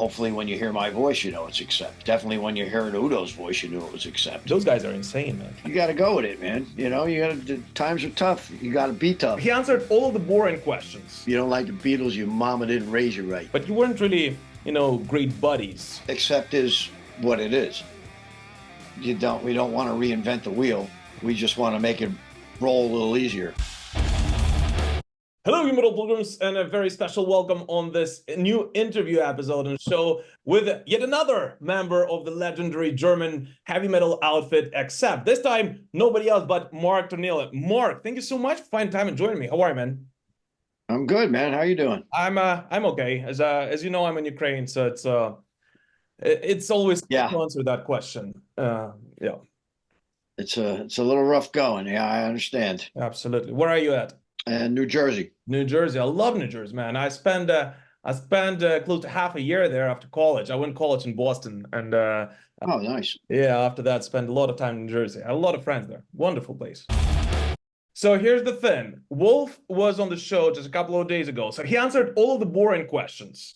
Hopefully when you hear my voice, you know it's Accept. Definitely when you heard Udo's voice, you knew it was Accept. Those guys are insane, man. You got to go with it, man. You know, times are tough. You got to be tough. He answered all of the boring questions. You don't like the Beatles, your mama didn't raise you right. But you weren't really, great buddies. Accept is what it is. We don't want to reinvent the wheel. We just want to make it roll a little easier. Hello, you metal pilgrims, and a very special welcome on this new interview episode and show with yet another member of the legendary German heavy metal outfit Accept. This time, nobody else but Mark Tornillo. Mark, thank you so much for finding time and joining me. How are you, man? I'm good, man. How are you doing? I'm okay. As you know, I'm in Ukraine, so it's always to answer that question. It's a little rough going. Yeah, I understand. Absolutely. Where are you at? New Jersey. New Jersey. I love New Jersey, man. I spent close to half a year there after college. I went to college in Boston, and oh, nice. Yeah, after that, spent a lot of time in New Jersey. I had a lot of friends there. Wonderful place. So here's the thing. Wolf was on the show just a couple of days ago, so he answered all of the boring questions.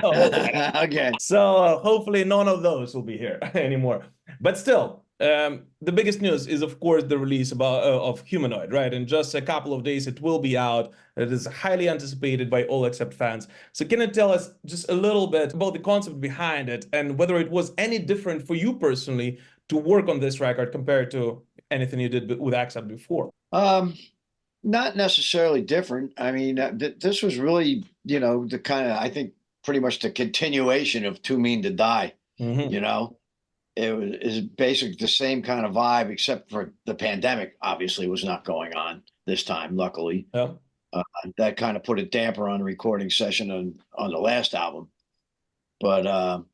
Okay. So hopefully none of those will be here anymore. But still, the biggest news is, of course, the release of Humanoid, right? In just a couple of days, it will be out. It is highly anticipated by all Accept fans. So can you tell us just a little bit about the concept behind it and whether it was any different for you personally to work on this record compared to anything you did with Accept before? Not necessarily different. I mean, this was really, the kind of, I think, pretty much the continuation of Too Mean to Die, It is basically the same kind of vibe, except for the pandemic, obviously, was not going on this time, luckily. Yeah. That kind of put a damper on the recording session on the last album. But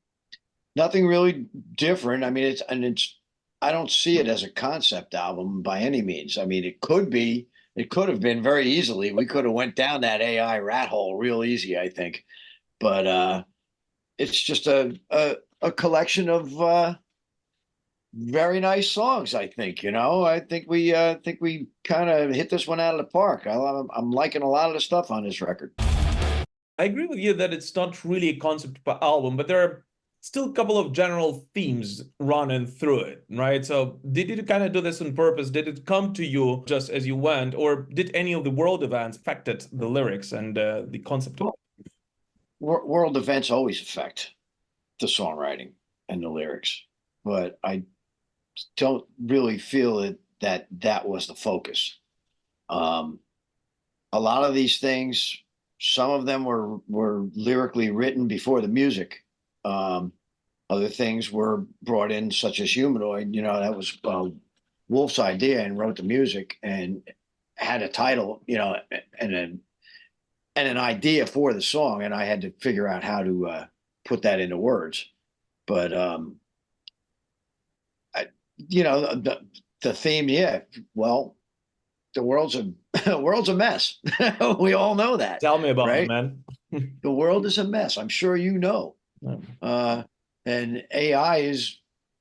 nothing really different. I mean, I don't see it as a concept album by any means. I mean, it could have been very easily. We could have went down that AI rat hole real easy, I think. But it's just a collection of very nice songs, I think. I think we kind of hit this one out of the park. I'm liking a lot of the stuff on this record. I agree with you that it's not really a concept album, but there are still a couple of general themes running through it, right? So did you kind of do this on purpose? Did it come to you just as you went, or did any of the world events affected the lyrics and the concept of it? World events always affect the songwriting and the lyrics, but I don't really feel that was the focus. A lot of these things, some of them were lyrically written before the music. Other things were brought in, such as Humanoid. That was Wolf's idea, and wrote the music and had a title, and an idea for the song, and I had to figure out how to put that into words. But the theme, yeah. Well, the world's a mess. We all know that. Tell me about right? it, man. The world is a mess. I'm sure you know. And AI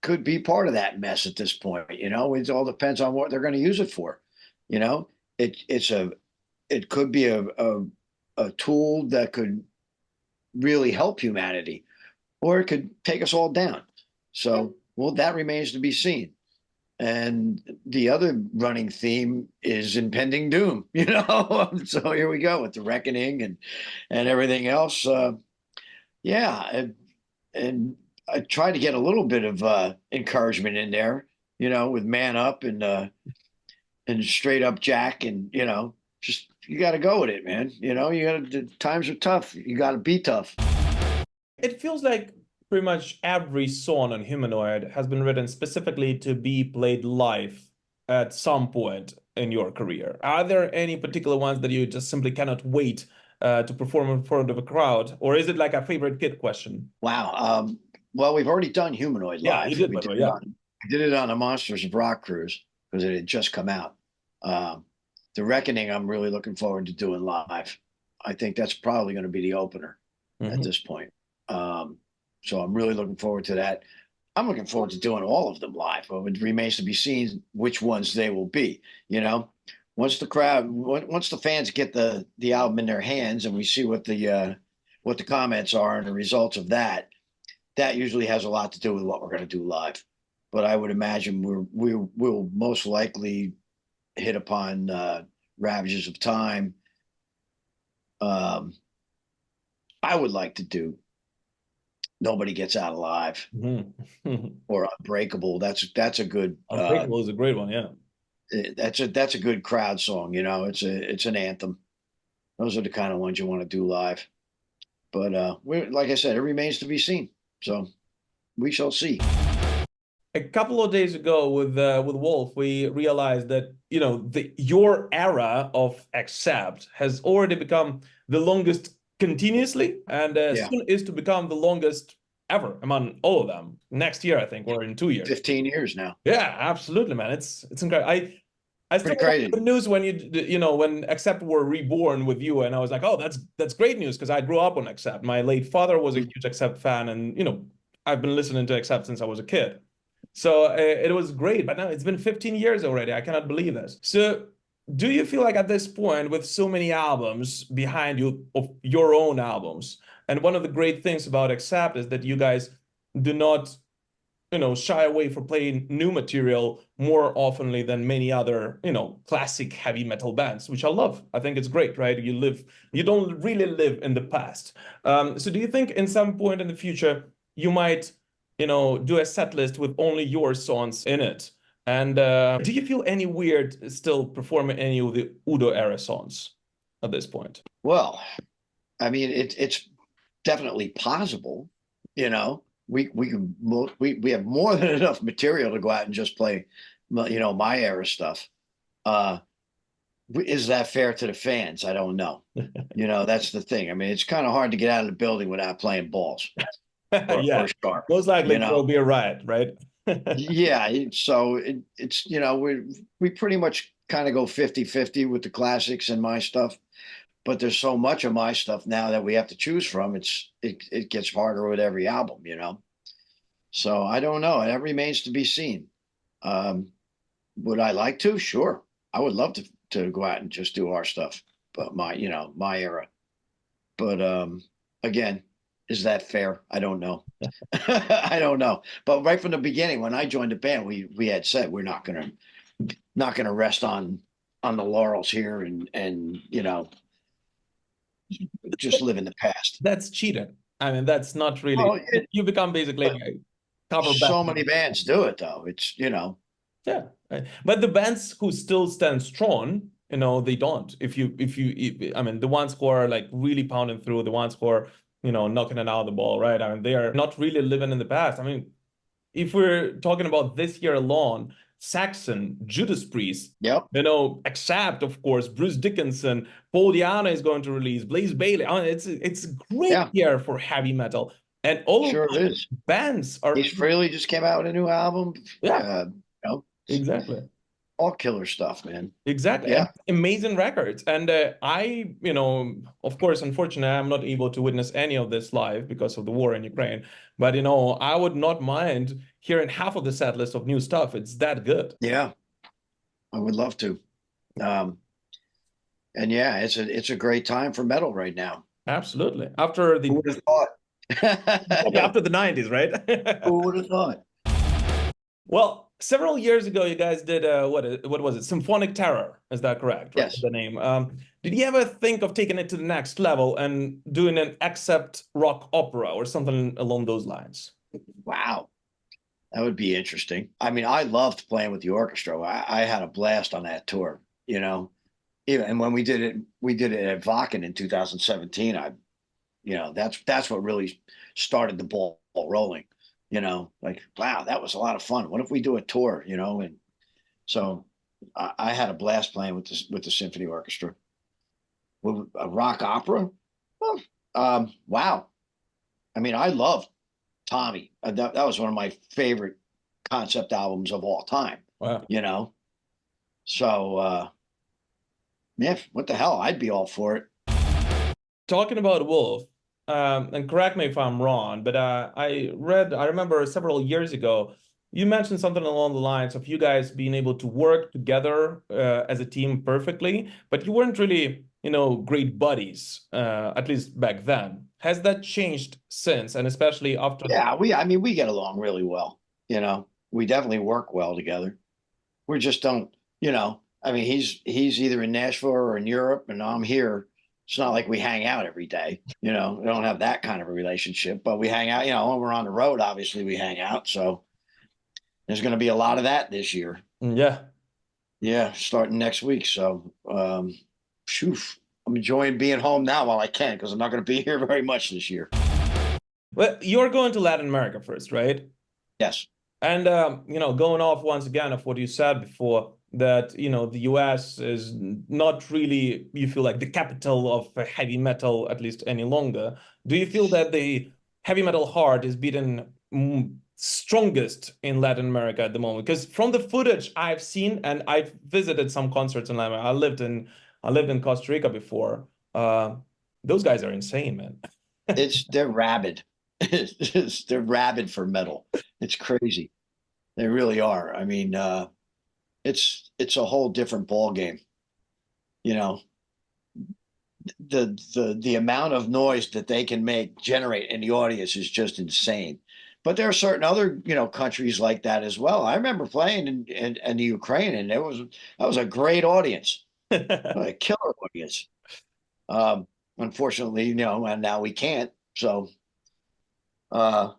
could be part of that mess at this point. It all depends on what they're going to use it for. It could be a tool that could really help humanity, or it could take us all down. So, well, that remains to be seen. And the other running theme is impending doom, So here we go with the reckoning and everything else. And I tried to get a little bit of encouragement in there, with Man Up and Straight Up Jack, and just you got to go with it, man. Times are tough. You got to be tough. It feels like pretty much every song on Humanoid has been written specifically to be played live at some point in your career. Are there any particular ones that you just simply cannot wait to perform in front of a crowd, or is it like a favorite kid question? Wow. Well, we've already done Humanoid live. Yeah, you did, yeah. I did it on the Monsters of Rock cruise because it had just come out. The Reckoning, I'm really looking forward to doing live. I think that's probably going to be the opener at this point. So I'm really looking forward to that. I'm looking forward to doing all of them live. It remains to be seen which ones they will be. Once the fans get the album in their hands and we see what what the comments are and the results of that, that usually has a lot to do with what we're going to do live. But I would imagine we'll most likely hit upon Ravages of Time. I would like to do Nobody Gets Out Alive or Unbreakable. That's a good Unbreakable is a great one, yeah. That's a good crowd song, you know. It's an anthem. Those are the kind of ones you want to do live. But like I said, it remains to be seen. So we shall see. A couple of days ago with Wolf, we realized that, you know, your era of Accept has already become the longest continuously, and soon is to become the longest ever among all of them. Next year, I think, or in 2 years. 15 years now. Yeah, absolutely, man. It's incredible. I still remember the news when when Accept were reborn with you, and I was like, oh, that's great news, because I grew up on Accept. My late father was a huge Accept fan, and I've been listening to Accept since I was a kid. So it was great, but now it's been 15 years already. I cannot believe this. So do you feel like at this point, with so many albums behind you, of your own albums, and one of the great things about Accept is that you guys do not, shy away from playing new material more oftenly than many other, classic heavy metal bands, which I love. I think it's great, right? You don't really live in the past. So do you think in some point in the future, you might do a set list with only your songs in it? And do you feel any weird still performing any of the Udo era songs at this point? Well, I mean, it's definitely possible. We have more than enough material to go out and just play, my era stuff. Is that fair to the fans? I don't know. That's the thing. I mean, it's kind of hard to get out of the building without playing balls. Yeah, most likely there'll be a riot, right? Yeah, so it's we pretty much kind of go 50-50 with the classics and my stuff, but there's so much of my stuff now that we have to choose from. It gets harder with every album, So I don't know. That remains to be seen. Would I like to? Sure, I would love to go out and just do our stuff, but my era. But again, is that fair? I don't know. I don't know. But right from the beginning, when I joined the band, we had said we're not gonna rest on the laurels here and just live in the past. That's cheating. I mean, that's not really. Well, you become basically a cover band. So many bands do it though. It's Yeah, but the bands who still stand strong, they don't. I mean, the ones who are like really pounding through, the ones who are knocking it out of the ball, right? I mean, they are not really living in the past. I mean, if we're talking about this year alone, Saxon, Judas Priest, Accept, of course, Bruce Dickinson, Paul Di'Anno is going to release, Blaze Bayley. I mean, it's a great year for heavy metal, and all of these bands are. Ace Frehley just came out with a new album. Yeah, exactly. All killer stuff, man. Exactly. Yeah. Amazing records. And I, of course, unfortunately, I'm not able to witness any of this live because of the war in Ukraine. But, I would not mind hearing half of the set list of new stuff. It's that good. Yeah, I would love to. And yeah, it's a great time for metal right now. Absolutely. After the... Who would have thought? After the 90s, right? Who would have thought? Well, several years ago, you guys did what was it? Symphonic Terror, is that correct? Right? Yes. The name. Did you ever think of taking it to the next level and doing an Accept rock opera or something along those lines? Wow, that would be interesting. I mean, I loved playing with the orchestra. I had a blast on that tour. And when we did it at Wacken in 2017. That's what really started the ball rolling. Like, wow, that was a lot of fun. What if we do a tour, And so I had a blast playing with the symphony orchestra. With a rock opera? Well, wow. I mean, I loved Tommy. That was one of my favorite concept albums of all time. Wow. So, yeah, what the hell? I'd be all for it. Talking about Wolf, and correct me if I'm wrong, but I remember several years ago, you mentioned something along the lines of you guys being able to work together as a team perfectly, but you weren't really, great buddies, at least back then. Has that changed since, and especially after? Yeah, I mean, we get along really well. We definitely work well together. We just don't, I mean, he's either in Nashville or in Europe, and I'm here. It's not like we hang out every day. We don't have that kind of a relationship, but we hang out. When we're on the road, obviously we hang out. So there's going to be a lot of that this year. Yeah. Yeah, starting next week. So, phew, I'm enjoying being home now while I can because I'm not going to be here very much this year. Well, you're going to Latin America first, right? Yes. And going off once again of what you said before, that the US is not really, you feel like, the capital of heavy metal, at least any longer. Do you feel that the heavy metal heart is beaten strongest in Latin America at the moment? Because from the footage I've seen, and I've visited some concerts in Latin America, I lived in Costa Rica before. Those guys are insane, man. They're rabid. They're rabid for metal. It's crazy. They really are. I mean, it's a whole different ball game. The amount of noise that they can generate in the audience is just insane. But there are certain other countries like that as well. I remember playing in the Ukraine, and that was a great audience, a killer audience. Unfortunately, and now we can't. So, but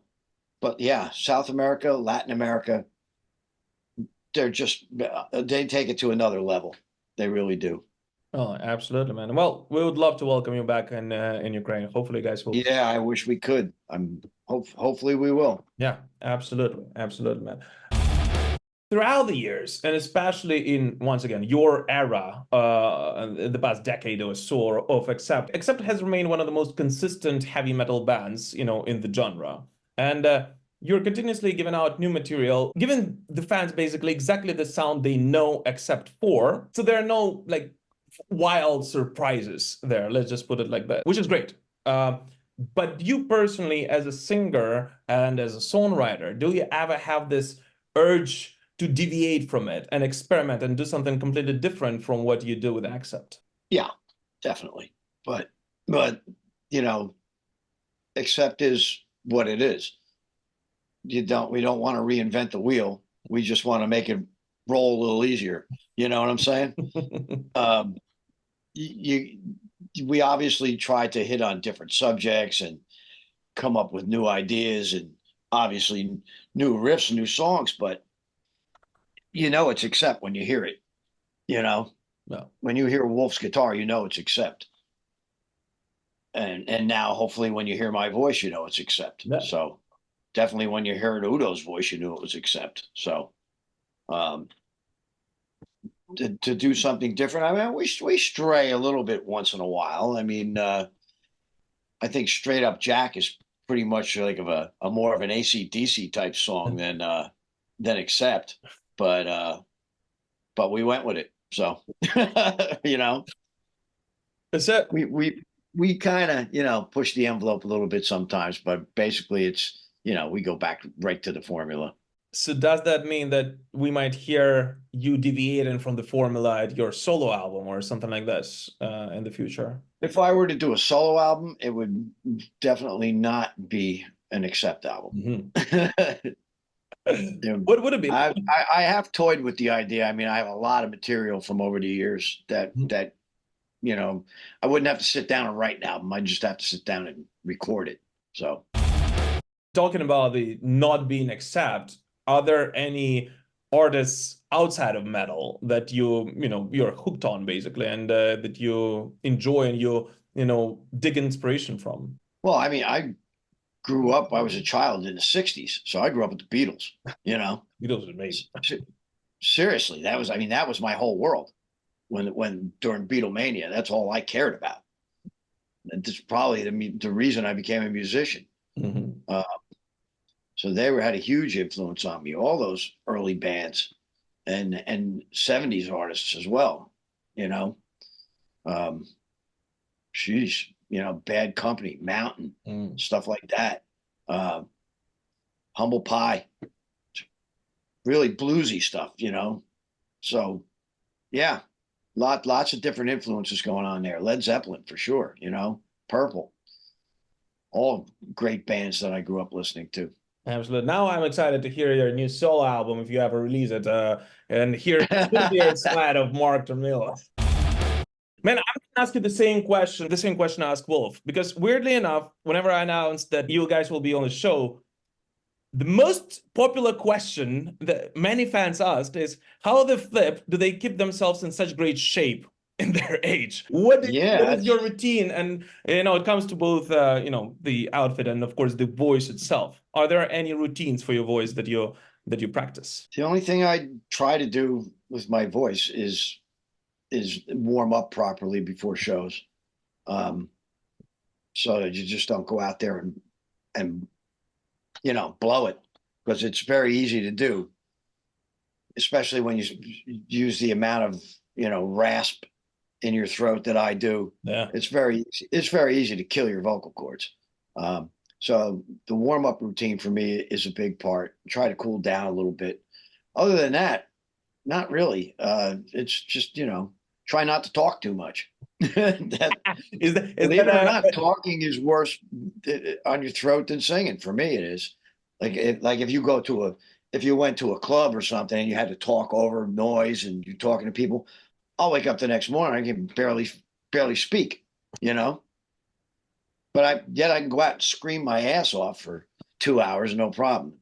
yeah, South America, Latin America, they take it to another level. They really do. Oh, absolutely, man. Well, we would love to welcome you back in Ukraine. Hopefully, guys will. Yeah, I wish we could. Hopefully we will. Yeah, absolutely, absolutely, man. Throughout the years, and especially in, once again, your era, the past decade or so of Accept has remained one of the most consistent heavy metal bands, in the genre. And you're continuously giving out new material, giving the fans basically exactly the sound they know Accept for. So there are no like wild surprises there. Let's just put it like that, which is great. But you personally, as a singer and as a songwriter, do you ever have this urge to deviate from it and experiment and do something completely different from what you do with Accept? Yeah, definitely. But Accept is what it is. We don't want to reinvent the wheel. We just want to make it roll a little easier. You know what I'm saying? We obviously try to hit on different subjects and come up with new ideas and obviously new riffs, new songs, but it's Accept when you hear it. No. When you hear Wolf's guitar, it's Accept. And now hopefully when you hear my voice, it's Accept. Yeah. So definitely when you heard Udo's voice, you knew it was Accept. So to do something different, I mean, we stray a little bit once in a while. I mean, I think Straight Up Jack is pretty much like a more of an AC/DC type song than Accept, but we went with it. So Is that we kind of push the envelope a little bit sometimes, but basically it's we go back right to the formula. So does that mean that we might hear you deviating from the formula at your solo album or something like this in the future? If I were to do a solo album, it would definitely not be an Accept album. Mm-hmm. What would it be? I have toyed with the idea. I mean, I have a lot of material from over the years that I wouldn't have to sit down and write an album. I just have to sit down and record it. So, talking about the not being Accept, are there any artists outside of metal that you're hooked on basically, and that you enjoy and you dig inspiration from? Well, I mean, I was a child in the 60s, so I grew up with the Beatles, Beatles are amazing. Seriously, that was my whole world when during Beatlemania. That's all I cared about. And that's probably the reason I became a musician. Mm-hmm. So they had a huge influence on me, all those early bands and 70s artists as well, Bad Company, Mountain, stuff like that. Humble Pie, really bluesy stuff, So yeah, lots of different influences going on there. Led Zeppelin for sure, Purple, all great bands that I grew up listening to. Absolutely. Now I'm excited to hear your new solo album if you ever release it, and hear the studio side of Mark Tornillo. Man, I'm gonna ask you the same question I asked Wolf, because weirdly enough, whenever I announced that you guys will be on the show, the most popular question that many fans asked is how the flip do they keep themselves in such great shape in their age? What is your routine? And it comes to both the outfit and of course the voice itself. Are there any routines for your voice that you practice? The only thing I try to do with my voice is warm up properly before shows. So that you just don't go out there and blow it, because it's very easy to do, especially when you use the amount of rasp in your throat that I do. Yeah, it's very easy to kill your vocal cords. So the warm-up routine for me is a big part. Try to cool down a little bit. Other than that, not really. It's just try not to talk too much. Believe it or not, talking is worse on your throat than singing. For me, it is. Like if you went to a club or something and you had to talk over noise and you're talking to people, I'll wake up the next morning, I can barely speak, But I can go out and scream my ass off for 2 hours, no problem.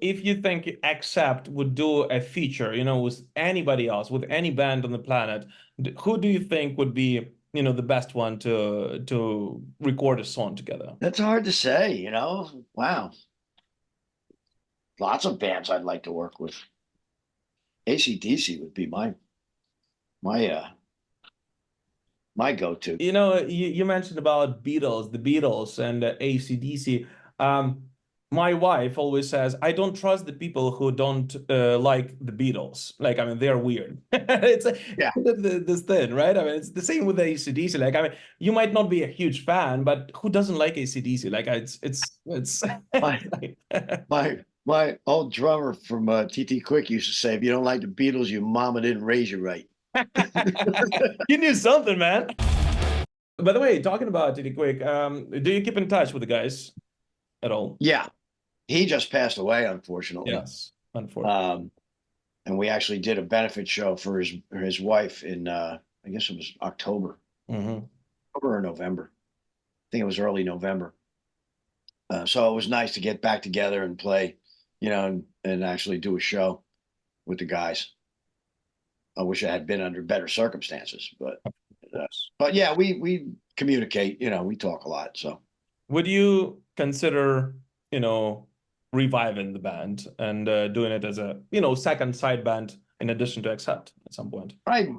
If you think Accept would do a feature, with anybody else, with any band on the planet, who do you think would be, the best one to record a song together? That's hard to say, Wow. Lots of bands I'd like to work with. AC/DC would be my go-to. You mentioned about the Beatles and AC/DC. My wife always says, I don't trust the people who don't like the Beatles. Like, they're weird. It's this thing, right? It's the same with the AC/DC. Like, you might not be a huge fan, but who doesn't like AC/DC? Like, it's my old drummer from TT Quick used to say, if you don't like the Beatles, your mama didn't raise you right. You knew something, man. By the way, talking about TT Quick, do you keep in touch with the guys at all? Yeah. He just passed away, unfortunately. Yes, unfortunately. And we actually did a benefit show for his wife in I guess it was October. Mm-hmm. October or November. I think it was early November. So it was nice to get back together and play, and actually do a show with the guys. I wish I had been under better circumstances, but yeah, we communicate, we talk a lot. So would you consider, reviving the band and doing it as a, second side band in addition to Accept at some point? I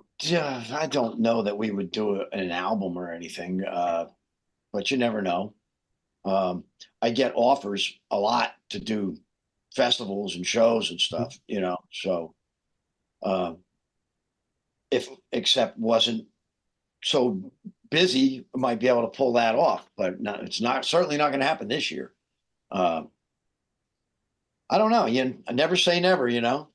don't know that we would do an album or anything, but you never know. I get offers a lot to do festivals and shows and stuff, so if Accept wasn't so busy, I might be able to pull that off, but it's certainly not going to happen this year. I don't know. I never say never, I'm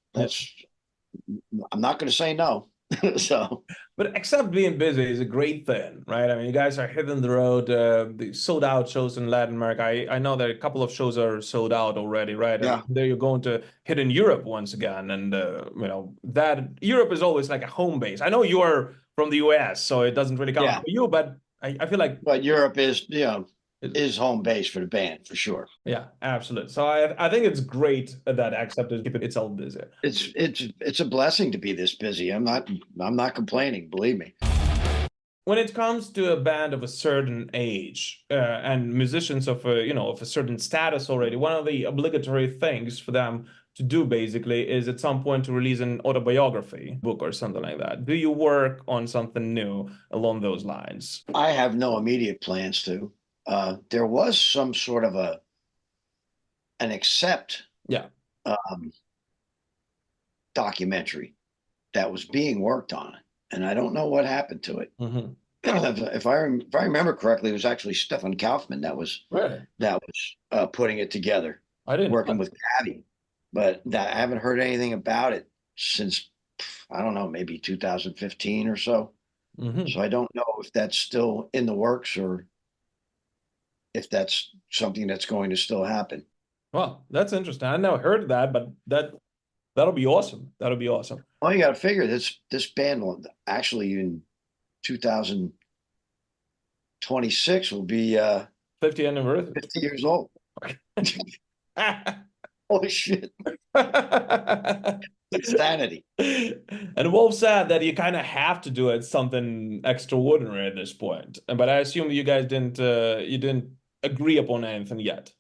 not going to say no. So, but Accept being busy is a great thing, right? You guys are hitting the road, the sold out shows in Latin America. I know that a couple of shows are sold out already, right? Yeah. And there you're going to hit in Europe once again. And, that Europe is always like a home base. I know you are from the US, so it doesn't really count for you, but I feel like. But Europe is, is home base for the band for sure. Yeah, absolutely. So I think it's great that Accept is keeping itself busy. It's a blessing to be this busy. I'm not complaining, believe me. When it comes to a band of a certain age and musicians of a certain status already, one of the obligatory things for them to do basically is at some point to release an autobiography book or something like that. Do you work on something new along those lines? I have no immediate plans to. There was some sort of an Accept documentary that was being worked on, and I don't know what happened to it. Mm-hmm. If I remember correctly, it was actually Stefan Kaufman that was putting it together. I didn't working know. with Gabby, but I haven't heard anything about it since, I don't know, maybe 2015 or so. Hmm. So I don't know if that's still in the works or if that's something that's going to still happen. Well, that's interesting. I never heard of that, but that'll be awesome. That'll be awesome. Well, you got to figure this band will actually in 2026 will be 50th anniversary. 50 years old. Holy shit. Insanity. And Wolf said that you kind of have to do it something extraordinary at this point. But I assume you guys didn't agree upon anything yet.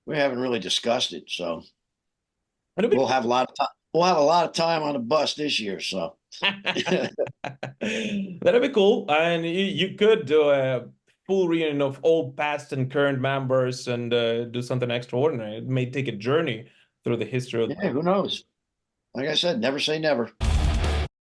We haven't really discussed it, so It'll be we'll have a lot of time. We'll have a lot of time on the bus this year, so that'd be cool. And you could do a full reunion of all past and current members and do something extraordinary. It may take a journey through the history of. yeah, who knows? Like I said, never say never.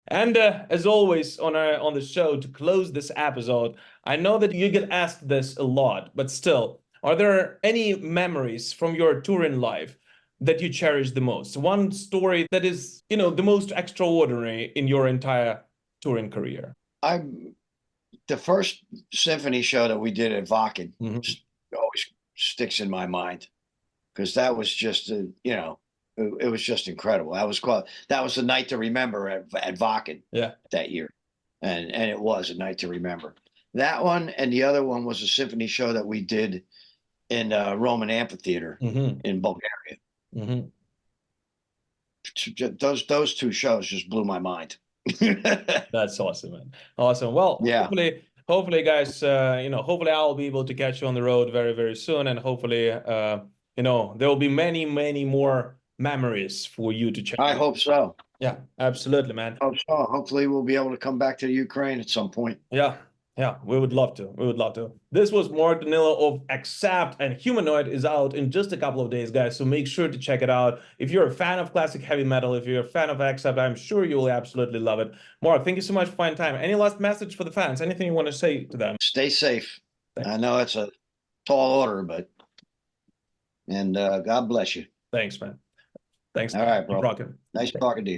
And as always on the show, to close this episode, I know that you get asked this a lot, but still, are there any memories from your touring life that you cherish the most? One story that is, the most extraordinary in your entire touring career. I The first symphony show that we did at Wacken always sticks in my mind because that was just it was just incredible. That was the night to remember at Wacken that year, and it was a night to remember. That one and the other one was a symphony show that we did in Roman Amphitheater in Bulgaria. Those two shows just blew my mind. That's awesome, man. Awesome. Well, Yeah, hopefully, guys, hopefully I'll be able to catch you on the road very, very soon, and hopefully, there will be many, many more memories for you to check. I hope so. Yeah, absolutely, man. Hope so. Hopefully, we'll be able to come back to Ukraine at some point. Yeah, we would love to. We would love to. This was Mark Tornillo of Accept, and Humanoid is out in just a couple of days, guys. So make sure to check it out. If you're a fan of classic heavy metal, if you're a fan of Accept, I'm sure you will absolutely love it. Mark, thank you so much for finding time. Any last message for the fans? Anything you want to say to them? Stay safe. Thanks. I know it's a tall order, and God bless you. Thanks, man. Thanks. All right, bro. Rockin'. Nice talking to you.